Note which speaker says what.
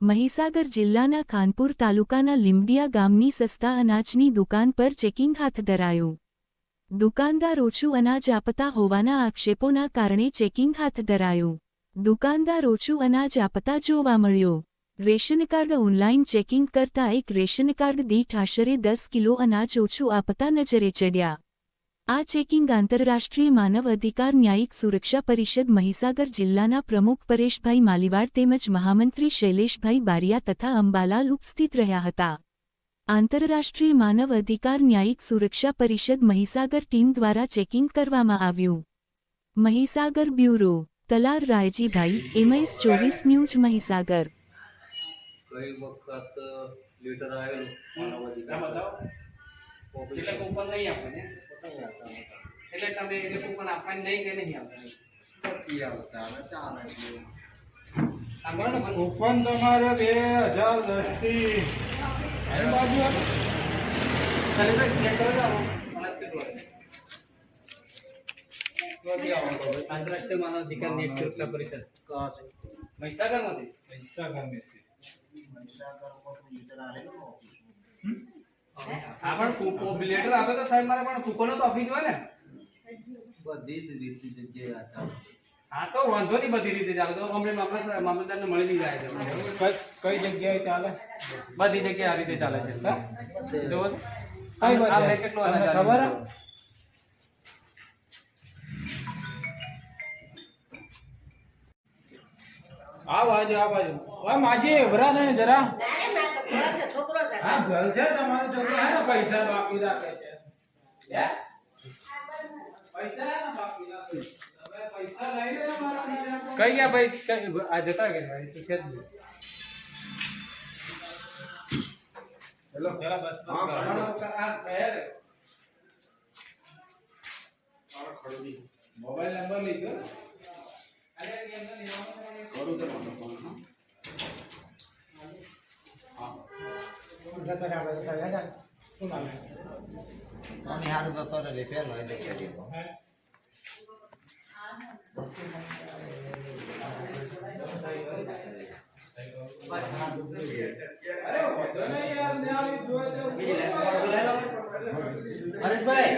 Speaker 1: મહીસાગર જિલ્લાના ખાનપુર તાલુકાના લીંબડિયા ગામની સસ્તા અનાજની દુકાન પર ચેકિંગ હાથ ધરાયું. દુકાનદાર ઓછું અનાજ આપતા હોવાના આક્ષેપોના કારણે ચેકિંગ હાથ ધરાયું. દુકાનદાર ઓછું અનાજ આપતા જોવા મળ્યો. રેશનકાર્ડ ઓનલાઈન ચેકિંગ કરતા એક રેશનકાર્ડ દીઠ આશરે 10 કિલો અનાજ ઓછું આપતા નજરે ચડ્યા. આ ચેકિંગ આંતરરાષ્ટ્રીય માનવ અધિકાર ન્યાયિક સુરક્ષા પરિષદ મહીસાગર જિલ્લાના પ્રમુખ પરેશભાઈ માલીવાડ તેમજ મહામંત્રી શૈલેષભાઈ બારિયા તથા અંબાલાલ ઉપસ્થિત રહ્યા હતા. આંતરરાષ્ટ્રીય માનવ અધિકાર ન્યાયિક સુરક્ષા પરિષદ મહીસાગર ટીમ દ્વારા ચેકિંગ કરવામાં આવ્યું. Mahisagar bureau Talar Raijibhai, MS 24 news Mahisagar.
Speaker 2: કઈ વખત લીટર આવેલું માનવ અધિકાર
Speaker 3: એટલે કૂપન નહીં આપે ને એટલે તમે એટલે કૂપન આપવાની નહીં કે નહીં આપે
Speaker 2: નક્કી આવતા હવે ચાલે
Speaker 3: સાંભળો ને
Speaker 4: કૂપન તમારે 2010 થી આ બાજુ
Speaker 3: ચાલે ભાઈ ક્લિયર કરો જાઓ અનાજ કેટલું આવે આંતરરાષ્ટ્રીય માનવ અધિકાર ન્યાયિક સુરક્ષા પરિષદ
Speaker 2: કહા છે
Speaker 3: મહીસાગરમાંથી
Speaker 4: મહીસાગર में से
Speaker 2: મહીસાગર પર લીટર આવેલું
Speaker 3: આ પણ કૂપન લેટર આપે તો સાહેબ મારે પણ કૂપન તો આપી જ હોય ને
Speaker 2: બધી જ રીતની જગ્યાએ હતા.
Speaker 3: હા તો વાંધો નહીં, બધી રીતે ચાલે તો અમને મામલતદારને મળી નહીં જાય છે.
Speaker 4: કઈ જગ્યાએ ચાલે
Speaker 3: બધી જગ્યાએ આ રીતે ચાલે છે. જો
Speaker 4: કઈ
Speaker 3: આ કેટલું અનાજ
Speaker 4: તમને ખબર
Speaker 3: આવ્યું?
Speaker 4: આ બાજુ ઓય માજી ઉભરા ને જરા હા ઘર છે તમારો છોકરો હે ને પૈસા બાકી રાખે છે હે પૈસા હે ને બાકી રાખે તમે પૈસા લઈ લે મારા
Speaker 3: કઈ ગયા ભાઈ? કઈ આ જતા ગયા ભાઈ? તો છે જ નહીં.
Speaker 4: હેલો જરા બસ
Speaker 3: આ ગયા રે.
Speaker 4: મોબાઈલ નંબર લીધો ને
Speaker 3: અરે એની અંદર નિયમો
Speaker 2: કરું તો મને ફોન અને હાર તો તો રિપેર હોય એટલે કરી દો.
Speaker 3: હરેશભાઈ